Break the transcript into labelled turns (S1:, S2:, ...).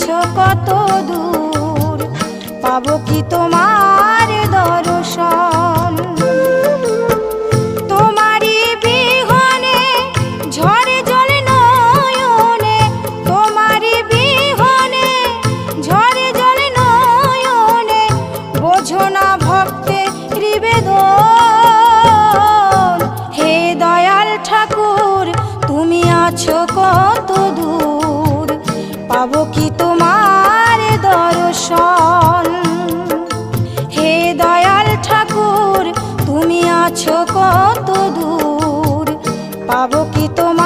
S1: আছো কত দূর, পাবো কি তোমার দর্শন। তোমারই বিহনে ঝরে জল নয়নে, তোমারই বিহনে ঝরে জল নয়নে, বোঝো না ভক্তের নিবেদন। হে দয়াল ঠাকুর তুমি আছো কত দূর, পাবো কি তোমার দর্শন। হে দয়াল ঠাকুর তুমি আছো কত দূর, পাবো কি তোমার